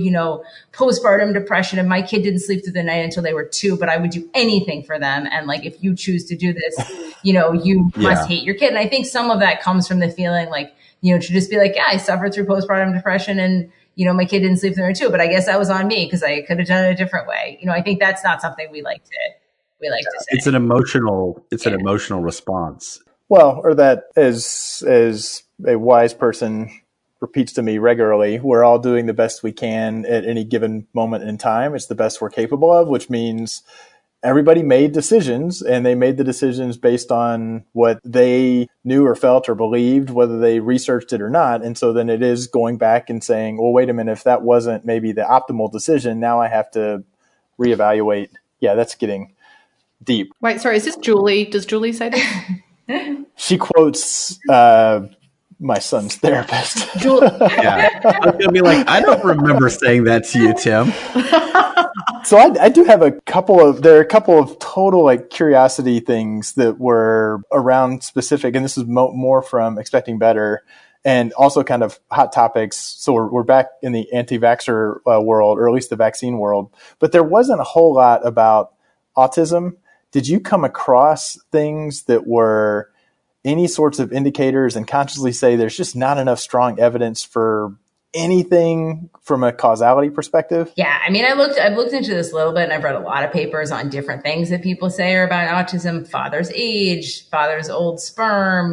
postpartum depression and my kid didn't sleep through the night until they were 2, but I would do anything for them. And like, if you choose to do this, you must hate your kid. And I think some of that comes from the feeling like, to just be like, yeah, I suffered through postpartum depression and, my kid didn't sleep through the night too, but I guess that was on me because I could have done it a different way. I think that's not something we like to say. It's an emotional response. Well, or that as a wise person repeats to me regularly, we're all doing the best we can at any given moment in time. It's the best we're capable of, which means everybody made decisions, and they made the decisions based on what they knew or felt or believed, whether they researched it or not. And so then it is going back and saying, well, wait a minute, if that wasn't maybe the optimal decision, now I have to reevaluate. Yeah, that's getting deep. Wait, sorry, is this Julie? Does Julie say this? She quotes my son's therapist. Yeah. I was going to be like, I don't remember saying that to you, Tim. So I do have a couple of total like curiosity things that were around specific, and this is more from Expecting Better and also kind of hot topics. So we're back in the anti-vaxxer world, or at least the vaccine world, but there wasn't a whole lot about autism. Did you come across things that were any sorts of indicators and consciously say there's just not enough strong evidence for anything from a causality perspective? Yeah, I mean, I've looked into this a little bit, and I've read a lot of papers on different things that people say are about autism: father's age, father's old sperm,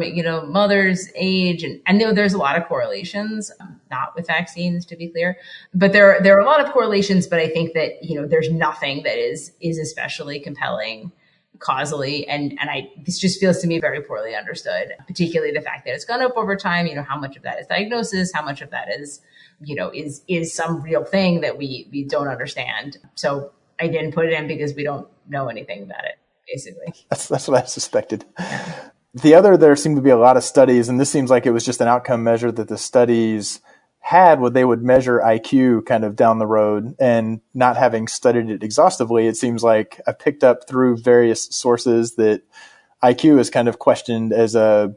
mother's age, and there's a lot of correlations, not with vaccines, to be clear, but there are a lot of correlations. But I think that there's nothing that is especially compelling causally, and this just feels to me very poorly understood, particularly the fact that it's gone up over time. How much of that is diagnosis, how much of that is is some real thing that we don't understand. So I didn't put it in because we don't know anything about it, basically. That's what I suspected. The other, there seemed to be a lot of studies, and this seems like it was just an outcome measure that the studies had, where they would measure IQ kind of down the road, and not having studied it exhaustively, it seems like I picked up through various sources that IQ is kind of questioned as a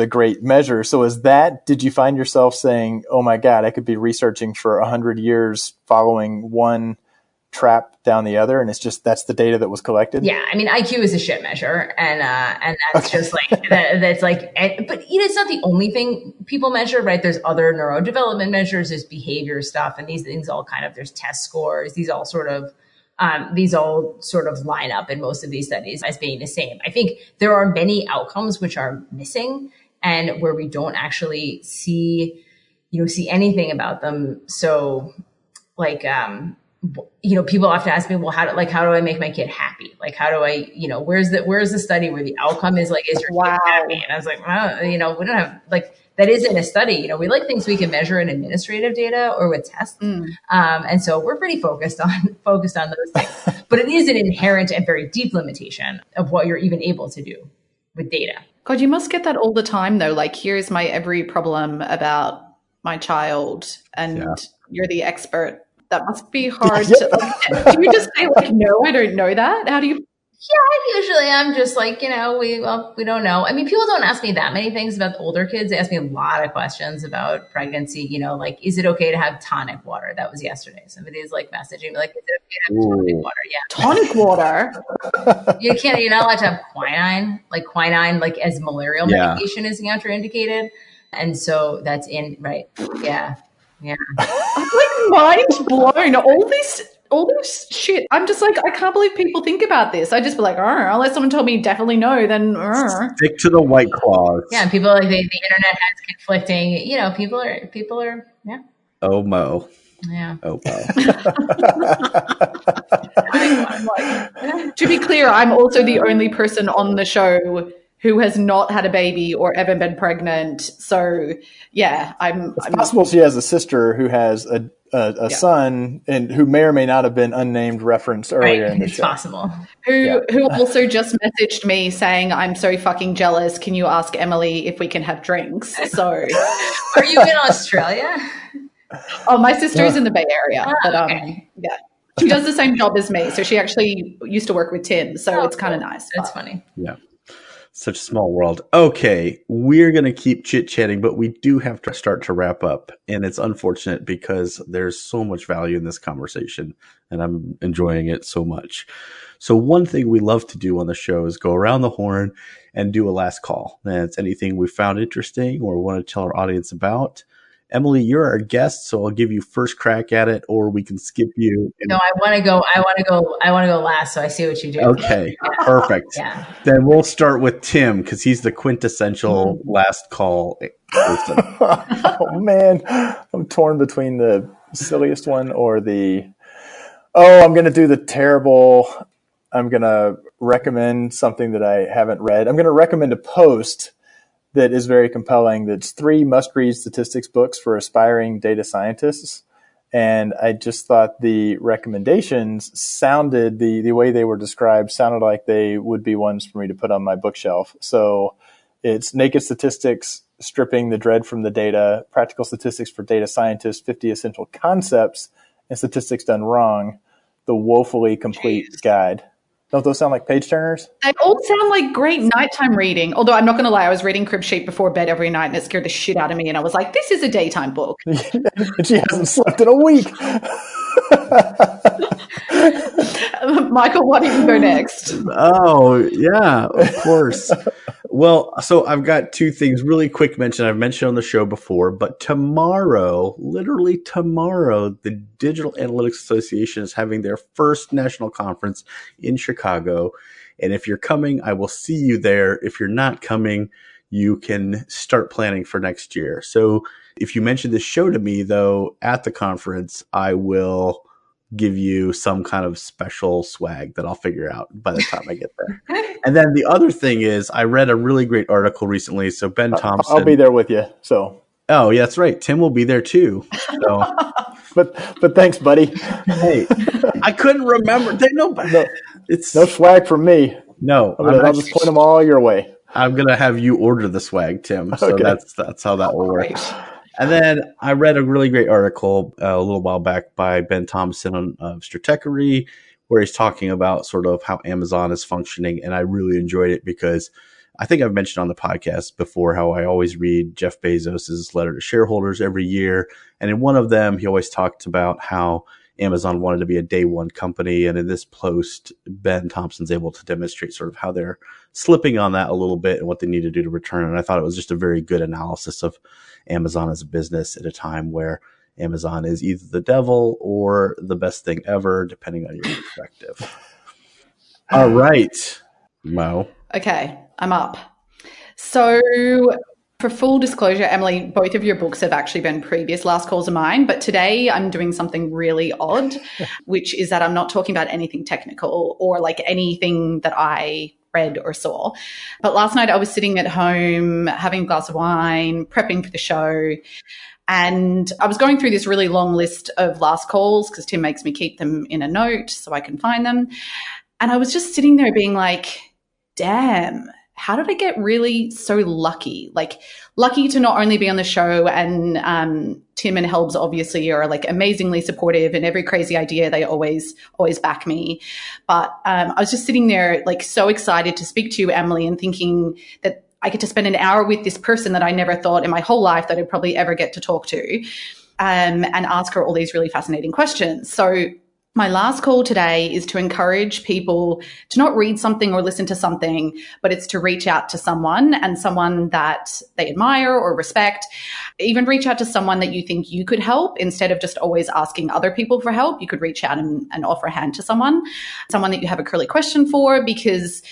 great measure. So did you find yourself saying, oh my God, I could be researching for 100 years following one trap down the other, and that's the data that was collected? Yeah, I mean, IQ is a shit measure, and that's just like that's like, but it's not the only thing people measure, right? There's other neurodevelopment measures, there's behavior stuff, and these things all there's test scores. These all sort of line up in most of these studies as being the same. I think there are many outcomes which are missing and where we don't actually see anything about them. So like, people often ask me, well, how do I make my kid happy? Like, how do I, where's the study where the outcome is like, is your kid happy? And I was like, well, we don't have that isn't a study. We like things we can measure in administrative data or with tests. And so we're pretty focused on those things, but it is an inherent and very deep limitation of what you're even able to do with data. God, you must get that all the time though. Like, here's my every problem about my child, and you're the expert. That must be hard. Do you just say like, no, I don't know that? How do you? Yeah, usually I'm just like, we don't know. I mean, people don't ask me that many things about the older kids. They ask me a lot of questions about pregnancy, like, is it okay to have tonic water? That was yesterday. Somebody is like messaging me like, is it okay to have tonic water? Yeah. Tonic water? You're not allowed to have quinine, like as malarial medication is contraindicated. And so that's right. Yeah. Yeah. I'm like mind blown. All this shit. I'm just like, I can't believe people think about this. I just be like, unless someone told me definitely no, then stick to the White Claws. Yeah, and people like the internet has conflicting. People are. Yeah. Oh Mo. Yeah. Oh Mo. I'm like, to be clear, I'm also the only person on the show who has not had a baby or ever been pregnant. So yeah, It's possible she has a sister who has a son and who may or may not have been unnamed referenced earlier in the show. It's possible. Who also just messaged me saying, I'm so fucking jealous. Can you ask Emily if we can have drinks? So are you in Australia? Oh, my sister's in the Bay Area. But okay. yeah. She does the same job as me. So she actually used to work with Tim. So it's kind of nice. That's funny. Yeah. Such a small world. Okay, we're going to keep chit-chatting, but we do have to start to wrap up. And it's unfortunate because there's so much value in this conversation, and I'm enjoying it so much. So one thing we love to do on the show is go around the horn and do a last call. And it's anything we found interesting or want to tell our audience about. Emily, you're our guest, so I'll give you first crack at it, or we can skip you. No, I want to go. I want to go last. So I see what you do. Okay, perfect. Yeah. Then we'll start with Tim because he's the quintessential last call person. Oh man, I'm torn between the silliest one or the. Oh, I'm going to do the terrible. I'm going to recommend something that I haven't read. I'm going to recommend a post that is very compelling. That's 3 must-read statistics books for aspiring data scientists. And I just thought the recommendations sounded, the way they were described sounded like they would be ones for me to put on my bookshelf. So it's Naked Statistics, Stripping the Dread from the Data, Practical Statistics for Data Scientists, 50 Essential Concepts, and Statistics Done Wrong, the woefully complete guide. Don't those sound like page turners? They all sound like great nighttime reading. Although I'm not going to lie, I was reading Crib Sheet before bed every night and it scared the shit out of me. And I was like, this is a daytime book. And she hasn't slept in a week. Michael, why don't you go next? Oh, yeah, of course. Well, so I've got 2 things really quick mention. I've mentioned on the show before, but tomorrow, literally tomorrow, the Digital Analytics Association is having their first national conference in Chicago. And if you're coming, I will see you there. If you're not coming, you can start planning for next year. So if you mention this show to me, though, at the conference, I will give you some kind of special swag that I'll figure out by the time I get there. And then the other thing is I read a really great article recently. So Ben Thompson. I'll be there with you. So. Oh, yeah, that's right. Tim will be there too. So. but thanks, buddy. Hey, I couldn't remember. It's no swag from me. No. I'll just point them all your way. I'm going to have you order the swag, Tim. So okay. That's how that will work. And then I read a really great article a little while back by Ben Thompson of Stratechery, where he's talking about sort of how Amazon is functioning. And I really enjoyed it because I think I've mentioned on the podcast before how I always read Jeff Bezos' letter to shareholders every year. And in one of them, he always talked about how Amazon wanted to be a day one company. And in this post, Ben Thompson's able to demonstrate sort of how they're slipping on that a little bit and what they need to do to return. And I thought it was just a very good analysis of Amazon as a business at a time where Amazon is either the devil or the best thing ever, depending on your perspective. All right, Mo. Okay, I'm up. So for full disclosure, Emily, both of your books have actually been previous last calls of mine, but today I'm doing something really odd, which is that I'm not talking about anything technical or like anything that I read or saw. But last night I was sitting at home having a glass of wine, prepping for the show, and I was going through this really long list of last calls because Tim makes me keep them in a note so I can find them. And I was just sitting there being like, damn, how did I get really so lucky? Like lucky to not only be on the show, and Tim and Helbs obviously are like amazingly supportive, and every crazy idea they always back me. But I was just sitting there like so excited to speak to you, Emily, and thinking that I get to spend an hour with this person that I never thought in my whole life that I'd probably ever get to talk to, and ask her all these really fascinating questions. So My last call today is to encourage people to not read something or listen to something, but it's to reach out to someone, and someone that they admire or respect. Even reach out to someone that you think you could help instead of just always asking other people for help. You could reach out and offer a hand to someone that you have a curly question for, because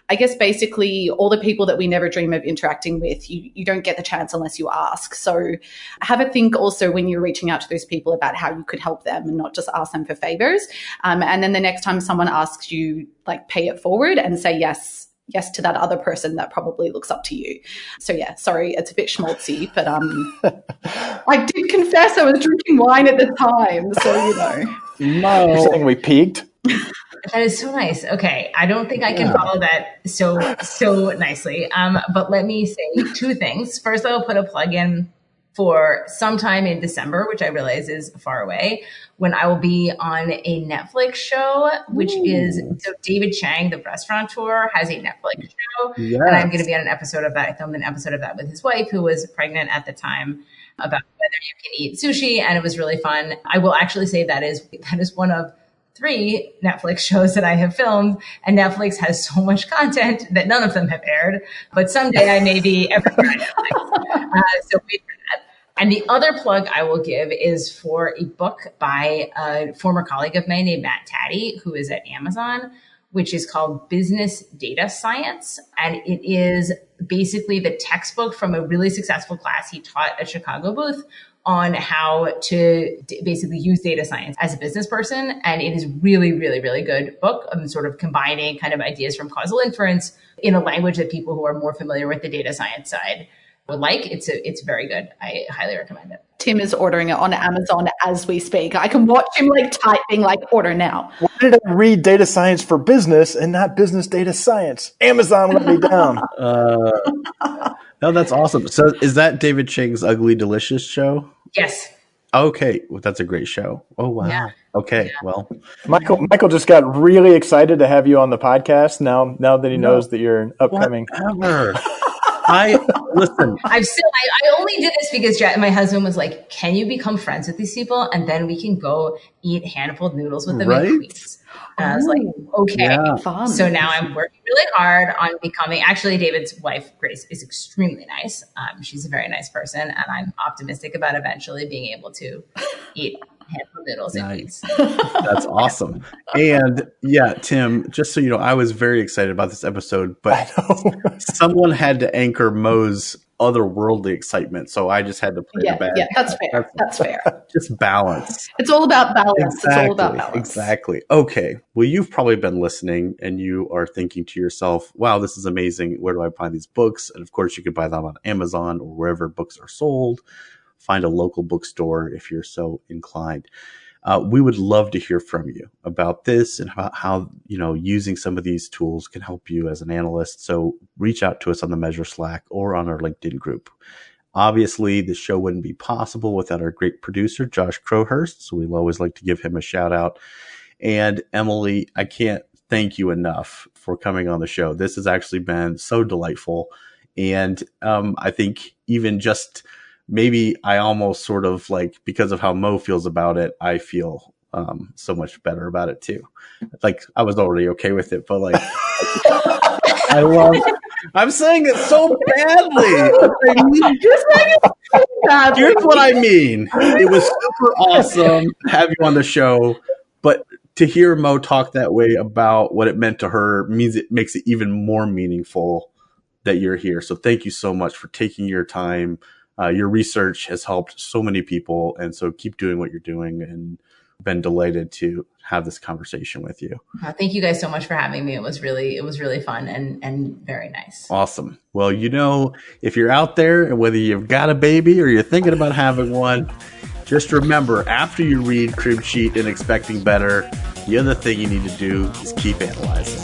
I guess basically all the people that we never dream of interacting with, you don't get the chance unless you ask. So have a think also when you're reaching out to those people about how you could help them, and not just ask them for favors. And then the next time someone asks you, like, pay it forward and say yes to that other person that probably looks up to you. So yeah, sorry, it's a bit schmaltzy, but I did confess I was drinking wine at the time. So, No. You're saying we peaked? That is so nice. Okay. I don't think I can follow that so nicely. But let me say two things. First, I'll put a plug in for sometime in December, which I realize is far away, when I will be on a Netflix show, which is, so David Chang, the restaurateur, has a Netflix show. Yes. And I'm going to be on an episode of that. I filmed an episode of that with his wife, who was pregnant at the time, about whether you can eat sushi. And it was really fun. I will actually say that is one of 3 Netflix shows that I have filmed, and Netflix has so much content that none of them have aired, but someday I may be everywhere on Netflix. So wait for that. And the other plug I will give is for a book by a former colleague of mine named Matt Taddy, who is at Amazon, which is called Business Data Science. And it is basically the textbook from a really successful class he taught at Chicago Booth on how to basically use data science as a business person. And it is really, really, really good book. Sort of combining kind of ideas from causal inference in a language that people who are more familiar with the data science side would like. It's very good. I highly recommend it. Tim is ordering it on Amazon as we speak. I can watch him typing order now. Why did I read data science for business and not business data science? Amazon let me down. No, that's awesome. So is that David Chang's Ugly Delicious show? Yes. Okay. Well, that's a great show. Oh, wow. Yeah. Okay. Yeah. Well, Michael just got really excited to have you on the podcast now that he knows that you're upcoming. Whatever. Listen. I only did this because my husband was like, "Can you become friends with these people, and then we can go eat hand-pulled noodles with them in Queens?" And I was like, "Okay." Fun. So now I'm working really hard on becoming. Actually, David's wife Grace is extremely nice. She's a very nice person, and I'm optimistic about eventually being able to eat hand-pulled noodles in Queens. That's awesome. And yeah, Tim, just so you know, I was very excited about this episode, but someone had to anchor Mo's otherworldly excitement, so I just had to play the bad. Yeah, that's fair. That's fair. Just balance. It's all about balance. Exactly, it's all about balance. Exactly. Okay. Well, you've probably been listening and you are thinking to yourself, wow, this is amazing. Where do I find these books? And of course, you could buy them on Amazon or wherever books are sold. Find a local bookstore if you're so inclined. We would love to hear from you about this and how using some of these tools can help you as an analyst. So reach out to us on the Measure Slack or on our LinkedIn group. Obviously, the show wouldn't be possible without our great producer, Josh Crowhurst. So we'll always like to give him a shout out. And Emily, I can't thank you enough for coming on the show. This has actually been so delightful. And I think even just maybe I almost sort of because of how Mo feels about it, I feel so much better about it too. I was already okay with it, but I'm saying it so badly. Here's what I mean. It was super awesome to have you on the show, but to hear Mo talk that way about what it meant to her means it makes it even more meaningful that you're here. So thank you so much for taking your time. Your research has helped so many people, and so keep doing what you're doing, and been delighted to have this conversation with you. Thank you guys so much for having me. It was really fun and very nice. Awesome. Well, if you're out there and whether you've got a baby or you're thinking about having one, just remember, after you read Crib Sheet and Expecting Better, the other thing you need to do is keep analyzing.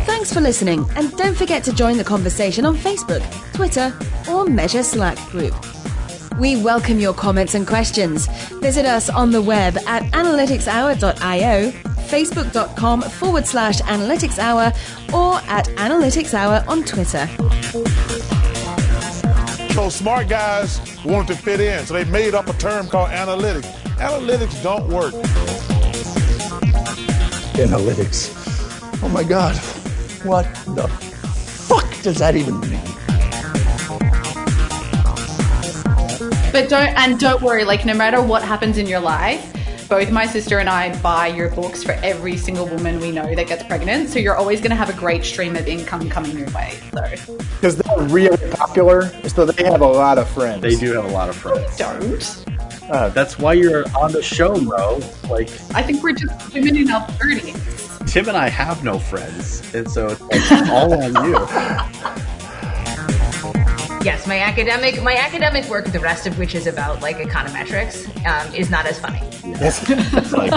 Thanks for listening, and don't forget to join the conversation on Facebook, Twitter, or Measure Slack group. We welcome your comments and questions. Visit us on the web at analyticshour.io, facebook.com/analyticshour, or at analyticshour on Twitter. So smart guys wanted to fit in, so they made up a term called analytics. Analytics don't work. Analytics. Oh my God. What the fuck does that even mean? But don't worry, like no matter what happens in your life, both my sister and I buy your books for every single woman we know that gets pregnant. So you're always going to have a great stream of income coming your way. So Because they're really popular, so they have a lot of friends. They do have a lot of friends. don't. That's why you're on the show, Mo. Like, I think we're just women in our 30s. Tim and I have no friends, and so it's all on you. Yes, my academic work, the rest of which is about like econometrics, is not as funny. It's like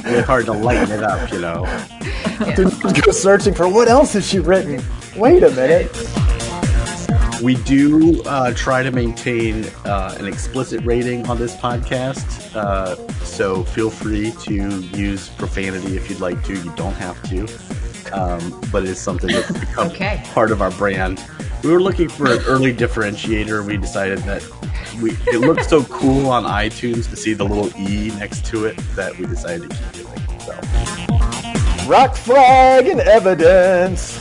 really hard to lighten it up, you know. Yeah. Go searching for what else has she written. Wait a minute. We do try to maintain an explicit rating on this podcast, so feel free to use profanity if you'd like to. You don't have to, but it is something that's become part of our brand. We were looking for an early differentiator. We decided that it looked so cool on iTunes to see the little E next to it that we decided to keep doing it. So. Rock flag and evidence.